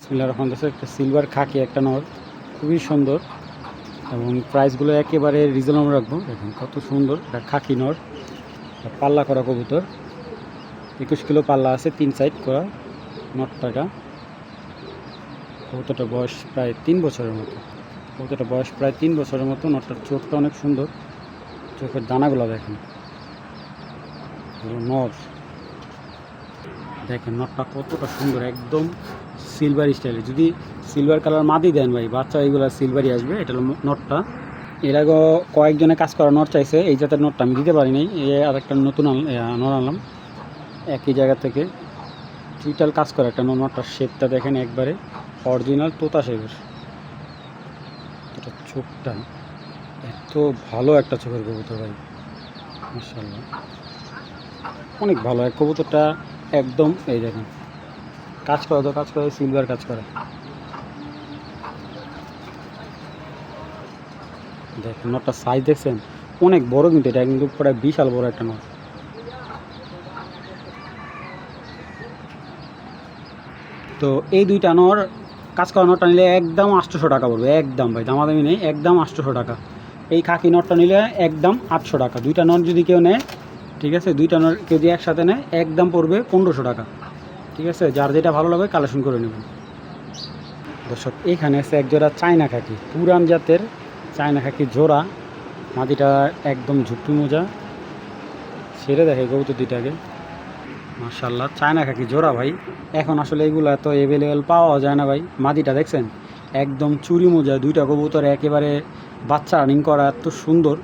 বিসমিল্লাহির রহমানির রহিম। একটা সিলভার খাকি একটা নর, খুবই সুন্দর এবং প্রাইসগুলো একেবারে রিজনেবল রাখবো। দেখুন কত সুন্দর একটা খাকি নর, পাল্লা করা কবুতর, 21 কিলো পাল্লা আছে, 3 সাইড করা নটটাকা। কবুতরটার বয়স প্রায় 3 বছরের মতো। কবুতরটার বয়স প্রায় 3 বছরের মতো। নটটার চোখটা অনেক সুন্দর, চোখের দানাগুলো দেখেন, নর দেখেন নটটা কতটা সুন্দর, একদম সিলভার স্টাইলে। যদি সিলভার কালার মাদি দেন ভাই, বাচ্চা এইগুলো সিলভারই আসবে। এটা হলো নটটা। এর আগে কয়েকজনে কাজ করা নট চাইছে, এই জাতের নটটা আমি দিতে পারি নাই। আর একটা নতুন নর আনলাম একই জায়গা থেকে, চুইটাল কাজ করা একটা নটটার শেপটা দেখেন, একবারে অরিজিনাল তোতা শেপের। এটা চোখটা এত ভালো একটা চোখের কবুতর ভাই, মাশাআল্লাহ অনেক ভালো এক কবুতরটা। একদম এই দেখেন কাজ করা, তো কাজ করে সিলভার কাজ করা। দেখেন নটটার সাইজ দেখছেন, অনেক বড়, কিন্তু এটা কিন্তু প্রায় বিশাল বড় একটা নট। তো এই দুইটা নর কাজ করা নটটা নিলে একদম 800 টাকা পড়বে, একদম ভাই, দামাদামি নেই, একদম 800 টাকা। এই খাকি নটটা নিলে একদম 800 টাকা। দুইটা নট যদি কেউ নেয়, ঠিক আছে, দুইটা নট কেউ যদি একসাথে নেয় একদম পড়বে 1500 টাকা। ঠিক আছে, যার যেটা ভালো লাগবে কালেকশন করে নেবেন। দর্শক এখানে আছে একজোড়া চায়না খাকি, পুরান জাতের চায়না খাকি জোড়া। মাটিটা একদম ঝুট্টু মোজা, ছেড়ে দেখে কবুতর দুইটাকে, মাশাআল্লাহ চায়না খাকি জোড়া ভাই। এখন আসলে এগুলো এত অ্যাভেলেবেল পাওয়া যায় না ভাই। মাদিটা দেখছেন একদম চুরি মোজা, দুইটা কবুতর একেবারে বাচ্চা রানিং করা, এত সুন্দর।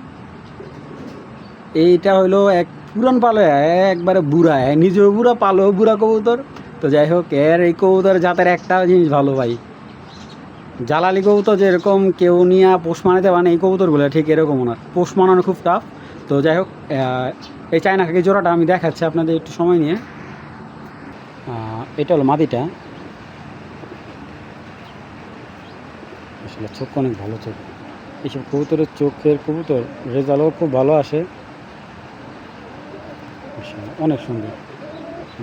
এইটা হইলো এক পুরান পালো, একবারে বুড়া, নিজেও বুড়া, পালো বুড়া কবুতর। তো যাই হোক, এর এই কবুতর জাতের একটা জিনিস ভালো ভাই, জালালি কবুতর যেরকম কেউ নিয়ে পোষ মানাতে পারে, এই কবুতরগুলো ঠিক এরকম না, পোষ মানানো খুব টাফ। তো যাই হোক, এই চায়না খাকি জোড়াটা আমি দেখাচ্ছি আপনাদের একটু সময় নিয়ে। এটা হলো মাদিটা, আসলে চোখ অনেক ভালো চোখ। এইসব কবুতরের চোখের কবুতর রেজাল্টও খুব ভালো আসে, অনেক সুন্দর।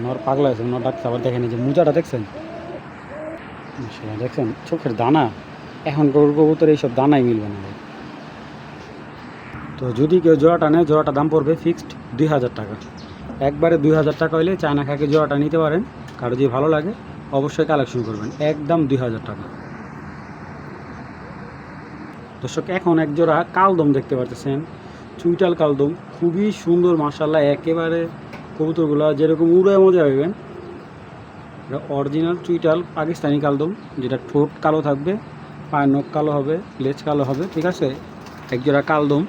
নর পাগলা আছে, নর ডাকছে আবার। দেখেন এই যে মোজাটা দেখছেন, দেখছেন চোখের দানা, এখন গরুর কবুতর এইসব দানাই মিলবে না ভাই। তো যদি কেউ জোড়াটা নেয়, জোড়াটা দাম পড়বে ফিক্সড 2000 টাকা, একবারে 2000 টাকা হলে চায়না খাকি জোড়াটা নিতে পারেন। কারো যদি ভালো লাগে অবশ্যই কালেকশন করবেন, একদম 2000 টাকা। দর্শক এখন এক জোড়া কালদম দেখতে পাচ্ছেন, চুইটাল কালদম, খুবই সুন্দর মাশাআল্লাহ। একেবারে কবুতরগুলো যেরকম উড়ে মজা পাবেন। এটা অরিজিনাল চুইটাল পাকিস্তানি কালদম, যেটা ঠোঁট কালো থাকবে, পায়ের নখ কালো হবে, লেজ কালো হবে। ঠিক আছে, এক জোড়া কালদম,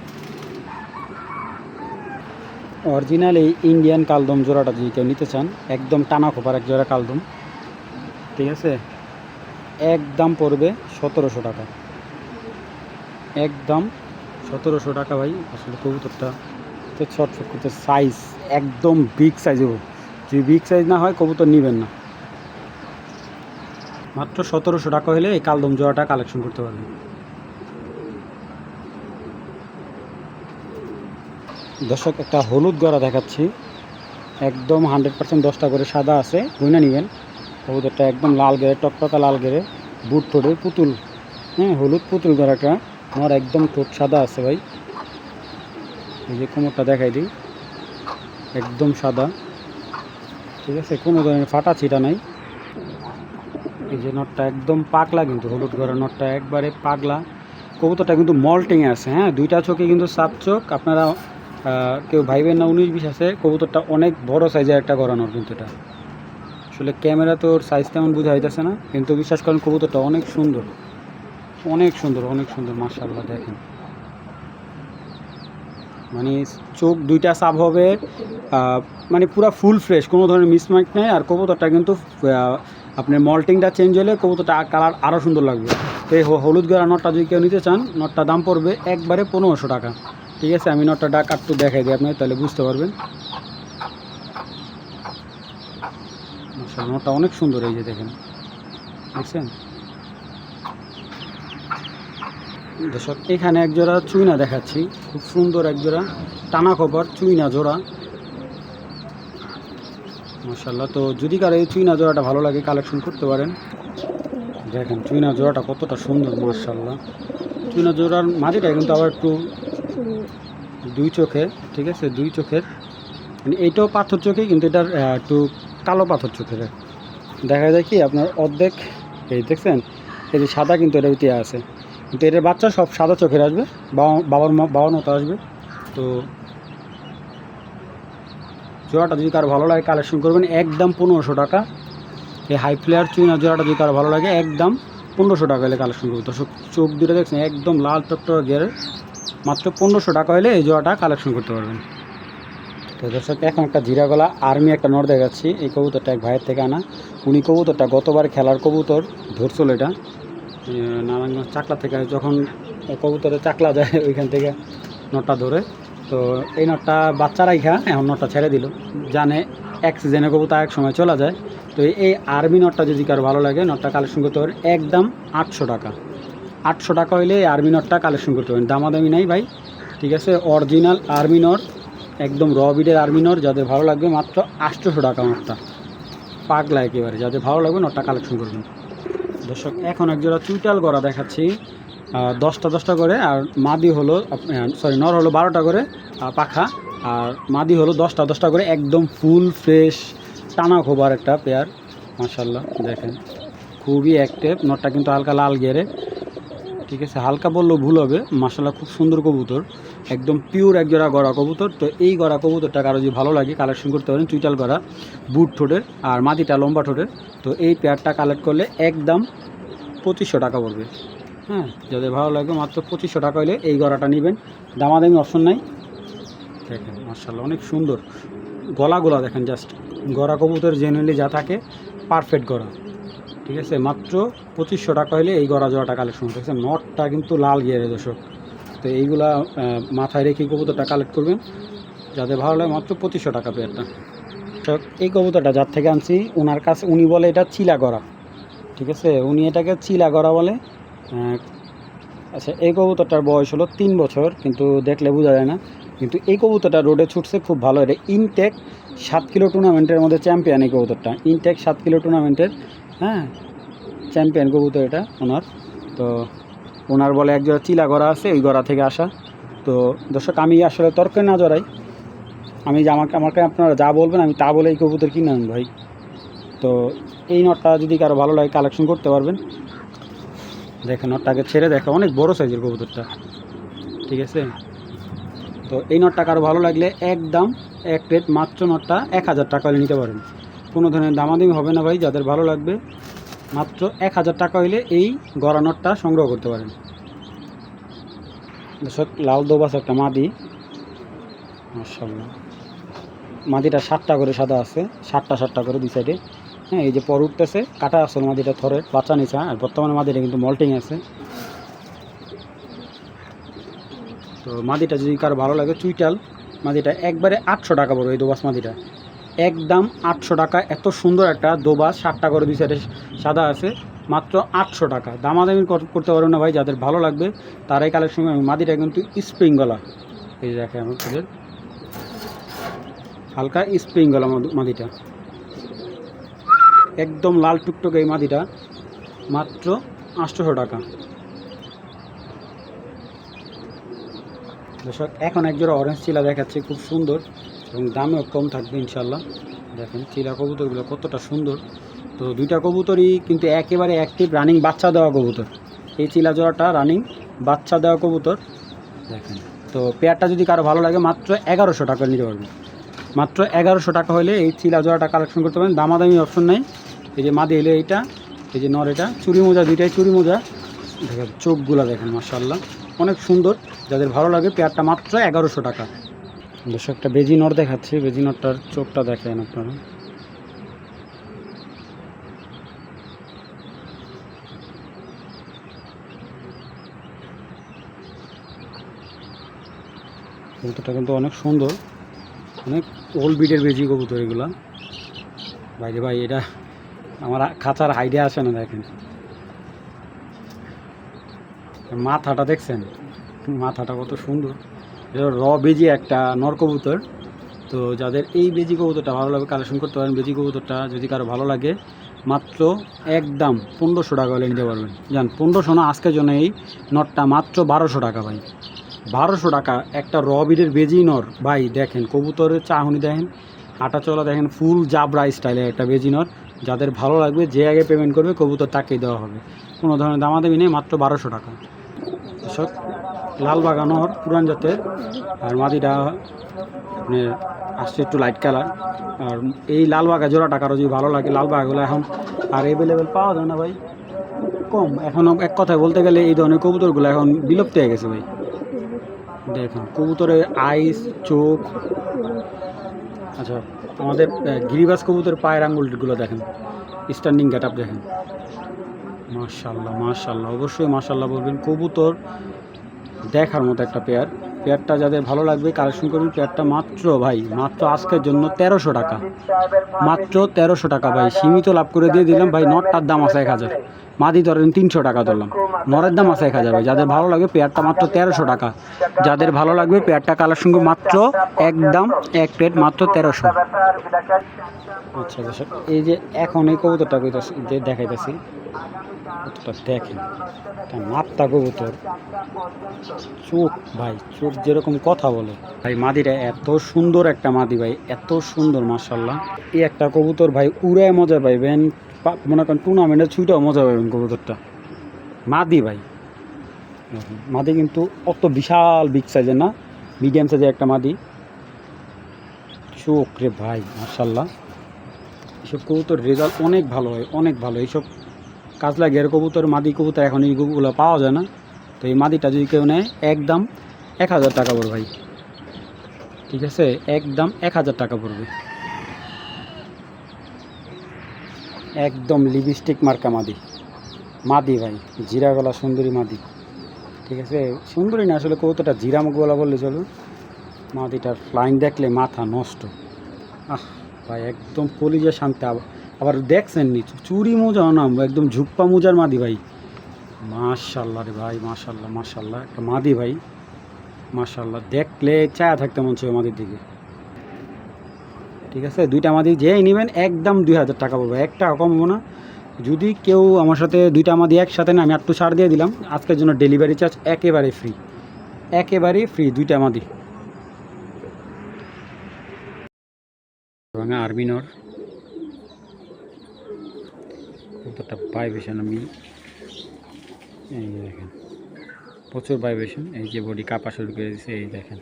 অরিজিনাল এই ইন্ডিয়ান কালদম জোড়াটা যদি কেউ নিতে চান, একদম টানা খোপার এক জোড়া কালদম। ঠিক আছে, একদম পড়বে 1700 টাকা, একদম 1700 টাকা ভাই। আসলে কবুতরটা তো ছটফট করতে, সাইজ একদম বিগ সাইজ হবে, যদি বিগ সাইজ না হয় কবুতর নেবেন না। মাত্র 1700 টাকা হলে এই কালদম জোড়াটা কালেকশন করতে পারবেন। দর্শক একটা হলুদ গড়া দেখাচ্ছি, একদম 100% 10টা করে সাদা আছে, গুইনা নেবেন। কবুতরটা একদম লাল গেরে, টকটকা লাল গেরে, বুট ঠোঁটের পুতুল, হ্যাঁ হলুদ পুতুল গড়াটা। আমার একদম ঠোঁট সাদা আছে ভাই। এই যে কোমরটা দেখাই দিই, একদম সাদা। ঠিক আছে, কোনো ধরনের ফাটা ছিটা নাই। এই যে নটটা একদম পাগলা, কিন্তু হলুদ গড়া নটটা একবারে পাগলা। কবুতরটা কিন্তু মল্টিংয়ে আছে, হ্যাঁ দুইটা চোখে কিন্তু 7 চোখ। আপনারা কেউ ভাইবেন না 19-20 আছে, কবুতরটা অনেক বড় সাইজের একটা গড়ানোর। কিন্তু এটা আসলে ক্যামেরা তো ওর সাইজ তেমন বোঝা যাইতেছে না, কিন্তু বিশ্বাস করেন কবুতরটা অনেক সুন্দর, অনেক সুন্দর, অনেক সুন্দর মাশাআল্লাহ। দেখেন মানে চোখ দুইটা সাব হবে, মানে পুরো ফুল ফ্রেশ, কোনো ধরনের মিসমার্ক নেই। আর কবুতরটা কিন্তু আপনার মল্টিংটা চেঞ্জ হলে কবুতরটা কালার আরও সুন্দর লাগবে। তো এই হলুদ গড়া নটটা যদি কেউ নিতে চান, নটটা দাম পড়বে একবারে 1500 টাকা। ঠিক আছে, আমি নটটা কাটটু দেখাই দিই আপনার, তাহলে বুঝতে পারবেন। নটটা অনেক সুন্দর, এই যে দেখেন, দেখছেন দর্শক। এখানে এক জোড়া চুইনা দেখাচ্ছি, খুব সুন্দর এক জোড়া টানা খবর চুইনা জোড়া, মাশাআল্লাহ। তো যদি কারো এই চুইনা জোড়াটা ভালো লাগে কালেকশন করতে পারেন। দেখেন চুইনা জোড়াটা কতটা সুন্দর, মার্শাল্লাহ। চুইনা জোড়ার মাটিটা কিন্তু আবার একটু দুই চোখের, ঠিক আছে, দুই চোখের, মানে এইটাও পাথর চোখে, কিন্তু এটার একটু কালো পাথর চোখের। দেখা যায় কি আপনার অর্ধেক, এই দেখছেন এই যে সাদা, কিন্তু এটা উঠিয়ে আছে, কিন্তু এটার বাচ্চা সব সাদা চোখের আসবে, বাবার মতো আসবে। তো জোড়াটা যদি কারো ভালো লাগে কালেকশন করবেন, একদম 1500 টাকা। এই হাই ফ্লেয়ার চুইনা জোড়াটা যদি কারো ভালো লাগে একদম 1500 টাকা হলে কালেকশন করবে। দর্শক চোখ দুটো দেখছেন একদম লাল টকটক গের, মাত্র 1500 টাকা হলে এই জোড়াটা কালেকশন করতে পারবেন। তো দর্শক এখন একটা জিরা গলা আর্মি একটা নর দেখাচ্ছি। এই কবুতরটা এক ভাইয়ের থেকে আনা। উনি কবুতরটা গতবার খেলার কবুতর ধরছিল, এটা নারায়ণগঞ্জ চাকলা থেকে, যখন কবুতরে চাকলা যায় ওইখান থেকে নটটা ধরে। তো এই নটটা বাচ্চা রাইখা এখন নটটা ছেড়ে দিল, জানে এক সিজনে কবুতর এক সময় চলা যায়। তো এই আর্মি নটটা যদি কারো ভালো লাগে নটটা কালেকশন করতে পারেন, একদম 800 টাকা। 800 টাকা হইলে এই আর্মি নটটা কালেকশন করতে পারেন, দামাদামি নাই ভাই, ঠিক আছে। অরিজিনাল আর্মি নর, একদম র বিডের আর্মি নর, যাদের ভালো লাগবে মাত্র 800 টাকা নটটা, পাগলা একেবারে। যাদের ভালো লাগবে নটটা কালেকশন করবেন। দর্শক এখন একজোড়া চুইটাল গড়া দেখাচ্ছি, 10টা করে, আর মাদি হলো নর হলো 12টা করে পাখা, আর মাদি হলো 10টা করে, একদম ফুল ফ্রেশ টানা খোবার একটা পেয়ার, মাশাল্লাহ। দেখেন খুবই অ্যাক্টিভ, নটটা কিন্তু হালকা লাল গেরে, ঠিক আছে, হালকা বললেও ভুল হবে, মাশাল্লাহ খুব সুন্দর কবুতর, একদম পিওর একজোড়া গড়া কবুতর। তো এই গড়া কবুতরটা কারো যদি ভালো লাগে কালেকশন করতে পারেন, চুইটাল গড়া, বুট ঠোঁটের, আর মাটিটা লম্বা ঠোঁটের। তো এই পেয়ারটা কালেক্ট করলে একদম 2500 টাকা পড়বে। হ্যাঁ, যাদের ভালো লাগবে মাত্র 2500 টাকা হলে এই গড়াটা নেবেন, দামাদামি অপশন নাই। দেখেন মাশাল্লাহ অনেক সুন্দর গলাগুলা, দেখেন জাস্ট গড়া কবুতর জেনারেলি যা থাকে পারফেক্ট গড়া, ঠিক আছে। মাত্র 2500 টাকা হলে এই গড়া জোড়াটা কালেকশন করতেছে। নটটা কিন্তু লাল গিয়ারে দর্শক। তো এইগুলা মাথায় রেখে কবুতরটা কালেক্ট করবেন, যাদের ভালো লাগে মাত্র 2500 টাকা পেয়ারটা। এই কবুতরটা যার থেকে আনছি ওনার কাছে, উনি বলে এটা চিলা গড়া, ঠিক আছে, উনি এটাকে চিলা গড়া বলে। আচ্ছা, এই কবুতরটার বয়স হলো 3 বছর, কিন্তু দেখলে বোঝা যায় না। কিন্তু এই কবুতরটা রোডে ছুটছে খুব ভালো। এটা ইনটেক 7 কিলো টুর্নামেন্টের মধ্যে চ্যাম্পিয়ন। এই কবুতরটা ইনটেক 7 কিলো টুর্নামেন্টের, হ্যাঁ, চ্যাম্পিয়ন কবুতর এটা ওনার। তো ওনার বলে এক জোড়া চিলা গড়া আছে, ওই গড়া থেকে আসা। তো দর্শক আমি আসলে তর্কে না জড়াই, আমি যে আমাকে আপনারা যা বলবেন আমি তা বলে এই কবুতর কিনে আনবেন ভাই। তো এই নটটা যদি কারো ভালো লাগে কালেকশন করতে পারবেন। দেখেন নটটাকে ছেড়ে দেখে অনেক বড় সাইজের কবুতরটা, ঠিক আছে। তো এই নটটা কারো ভালো লাগলে একদম এক রেট, মাত্র নটটা 1000 টাকা হলে নিতে পারেন, কোনো ধরনের দামাদামি হবে না ভাই। যাদের ভালো লাগবে মাত্র 1000 টাকা হইলে এই গড়া নটটা সংগ্রহ করতে পারেন। দর্শক লাল দোবাস একটা মাদি, মাশাআল্লাহ। মাদিটা 7টা করে সাদা আছে, 7টা করে দুই সাইডে। হ্যাঁ, এই যে পর উঠতেছে কাটা আসল মাদিটা থরে বাচ্চা নিচা, আর বর্তমানে মাদিটা কিন্তু মল্টিং আছে। তো মাদিটা যদি কারো ভালো লাগে চুইটাল মাদিটা একবারে 800 টাকা পড়বে। এই দোবাস মাদিটা একদম 800 টাকা। এত সুন্দর একটা দোবাস, 7টা করে দুই সাইডে সাদা আছে, মাত্র 800 টাকা। দামাদামি করতে পারবেন না ভাই, যাদের ভালো লাগবে তারাই কালেকশন। মাদিটা কিন্তু স্প্রিং গলা, এই দেখে আমাদের হালকা স্প্রিং গলা মাদিটা, একদম লাল টুকটুক। এই মাদিটা মাত্র 800 টাকা। দর্শক এখন একজোড়া অরেঞ্জ চিলা দেখাচ্ছে, খুব সুন্দর এবং দামেও কম থাকবে ইনশাল্লাহ। দেখেন চিলা কবুতরগুলো কতটা সুন্দর। তো দুইটা কবুতরই কিন্তু একেবারে অ্যাক্টিভ, রানিং বাচ্চা দেওয়া কবুতর। এই চিলা জোড়াটা রানিং বাচ্চা দেওয়া কবুতর, দেখেন। তো পেয়ারটা যদি কারো ভালো লাগে মাত্র 1100 টাকা নিতে পারবেন, মাত্র 1100 টাকা হলে এই চিলা জোড়াটা কালেকশন করতে পারেন, দামাদামি অপশন নেই। এই যে মাদি এলে এইটা, এই যে নর এটা, চুরি মোজা দুইটাই চুরি মোজা, দেখেন চোখগুলা দেখেন মাশাআল্লাহ অনেক সুন্দর। যাদের ভালো লাগে পেয়ারটা মাত্র 1100 টাকা। দর্শক একটা বেজি নর দেখাচ্ছি, বেজি নরটার চোখটা দেখেন আপনারা, কবুতরটা কিন্তু অনেক সুন্দর, অনেক ওল্ড বিডের বেজি কবুতর এগুলা। ভাই রে ভাই, এটা আমার খাঁচার হাইডে আসে না। দেখেন মাথাটা দেখছেন, মাথাটা কত সুন্দর। এটা র বেজি একটা নর কবুতর। তো যাদের এই বেজি কবুতরটা ভালো লাগে কালেকশন করতে পারেন। বেজি কবুতরটা যদি কারো ভালো লাগে মাত্র একদম 1500 টাকা হলে নিতে পারবেন। জান 1500 না, আজকের জন্য এই নটটা মাত্র 1200 টাকা ভাই। 1200 টাকা একটা রবিডের বেজি নর ভাই। দেখেন কবুতরের চাহনি দেখেন, হাঁটা চলা দেখেন, ফুল জাবরা স্টাইলের একটা বেজি নর। যাদের ভালো লাগবে যে আগে পেমেন্ট করবে কবুতর তাকেই দেওয়া হবে, কোনো ধরনের দামাদামি নেই, মাত্র 1200 টাকা। দর্শক লাল বাগানোর পুরান জাতের, আর মাদিটা মানে আসছে একটু লাইট কালার। আর এই লাল বাগা জোড়াটা কারো যদি ভালো লাগে, লাল বাগাগুলো এখন আর অ্যাভেলেবেল পাওয়া যায় না ভাই, কম। এখনও এক কথায় বলতে গেলে এই ধরনের কবুতরগুলো এখন বিলুপ্ত হয়ে গেছে ভাই। দেখুন কবুতরের আইস, চোখ। আচ্ছা আমাদের গিরিবাজ কবুতরের পায়ের আঙ্গুলগুলো দেখেন, স্ট্যান্ডিং গেট আপ দেখেন। মাশাল্লাহ মাশাল্লাহ, অবশ্যই মাশাল্লাহ বলবেন। কবুতর দেখার মতো একটা পেয়ার। পেয়ারটা যাদের ভালো লাগবে কালেকশন করবেন। পেয়ারটা মাত্র ভাই, মাত্র আজকের জন্য 1300 টাকা, মাত্র 1300 টাকা ভাই, সীমিত লাভ করে দিয়ে দিলাম ভাই। নটটার দাম আছে 1000, মাদি ধরেন 300 টাকা ধরলাম, নরের দাম আছে 1000 ভাই। যাদের ভালো লাগবে পেয়ারটা মাত্র 1300 টাকা, যাদের ভালো লাগবে পেয়ারটা কালেকশন করবে মাত্র একদম এক প্লেট মাত্র 1300। আচ্ছা আচ্ছা, এই যে এখন এই কবুতরটা কইতাছি যে দেখাইতেছি, কতটা দেখেন মাত্রা কবুতর, চোখ ভাই, চোখ যেরকম কথা বলে ভাই। মাদিটা এত সুন্দর একটা মাদি ভাই, এত সুন্দর মাশাল্লাহ। এই একটা কবুতর ভাই উড়ায় মজা পাইবেন, মনে করেন টুর্নামেন্টে ছুটেও মজা পাইবেন কবুতরটা। মাদি ভাই, মাদি কিন্তু অত বিশাল বিগ সাইজের না, মিডিয়াম সাইজের একটা মাদি। চোখ রে ভাই মাশাল্লাহ। এইসব কবুতর রেজাল্ট অনেক ভালো হয়, অনেক ভালো। এইসব কাজলা ঘের কবুতর, মাদি কবুতর এখন এইগুলো পাওয়া যায় না। তো এই মাদিটা যদি কেউ নেয় একদম 1000 টাকা পড়বে ভাই, ঠিক আছে, একদম 1000 টাকা পড়বে। একদম লিপস্টিক মার্কা মাদি, মাদি ভাই, জিরা গলা সুন্দরী মাদি, ঠিক আছে। সুন্দরী না আসলে কবুতরটা জিরা গলা বললে চলবে। মাদিটার ফ্লাইং দেখলে মাথা নষ্ট। আহ ভাই একদম কলিজা শান্তি। আবার দেখছেন নিচু চুরি মোজা না, একদম ঝুপ্পা মোজার মাদি ভাই। মাশাল্লাহ রে ভাই, মাশাল্লাহ মাশাল্লাহ, একটা মাদি ভাই মাশাল্লাহ, দেখলে চায়া থাকতে মন চাই মাদির দিকে, ঠিক আছে। দুইটা মাদি যেই নেবেন একদম 2000 টাকা পড়বে, একটা কমবো না। যদি কেউ আমার সাথে দুইটা মাদি একসাথে না, আমি একটু ছাড় দিয়ে দিলাম আজকের জন্য। ডেলিভারি চার্জ একেবারে ফ্রি, একেবারেই ফ্রি, দুইটা মাদি। আরবিনর কতটা ভাইব্রেশন, আমি এই দেখেন প্রচুর ভাইব্রেশন। এই যে বডি কাঁপা শুরু করে দিয়েছে, এই দেখেন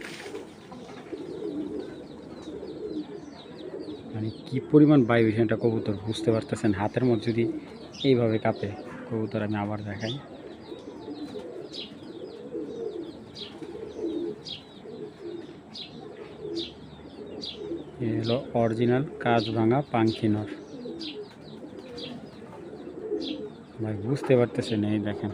মানে কি পরিমাণ ভাইব্রেশনটা কবুতর, বুঝতে পারতেছেন। হাতের মধ্যে যদি এইভাবে কাঁপে কবুতর, আমি আবার দেখাই। এই হলো অরিজিনাল কাজ ভাঙা পাঙ্কিনর ভাই, বুঝতে পারতেছেন। এই দেখেন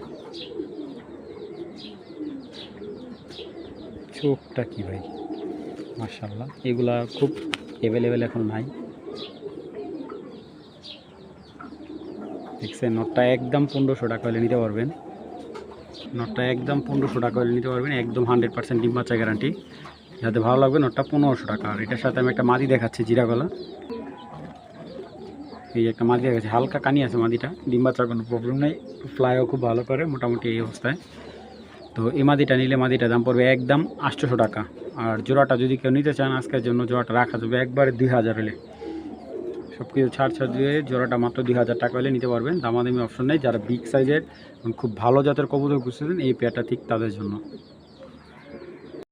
চোখটা কি ভাই মাশাল্লাহ। এগুলা খুব অ্যাভেলেবেল এখন নাই, দেখছেন। নটটা একদম 1500 টাকা হলে নিতে পারবেন, নটটা একদম 1500 টাকা হলে নিতে পারবেন, একদম 100% ডিম বাচ্চা গ্যারান্টি। যাতে ভালো লাগবে নটটা 1500 টাকা। আর এটার সাথে আমি একটা মাদি দেখাচ্ছি জিরা গলা। এই একটা মাদি দেখাচ্ছি, হালকা কানি আছে মাদিটা, ডিম বাচ্চার কোনো প্রবলেম নেই, ফ্লাইও খুব ভালো করে মোটামুটি এই অবস্থায়। তো এই মাদিটা নিলে মাদিটার দাম পড়বে একদম 800 টাকা। আর জোড়াটা যদি কেউ নিতে চান আজকের জন্য জোড়াটা রাখা যাবে একবারে 2000 হলে, সব কিছু ছাড় দিয়ে জোড়াটা মাত্র 2000 টাকা হলে নিতে পারবেন, দামাদামি অপশন নেই। যারা বিগ সাইজের খুব ভালো জাতের কবুতর খুঁজতেছেন এই পেয়ারটা ঠিক তাদের জন্য।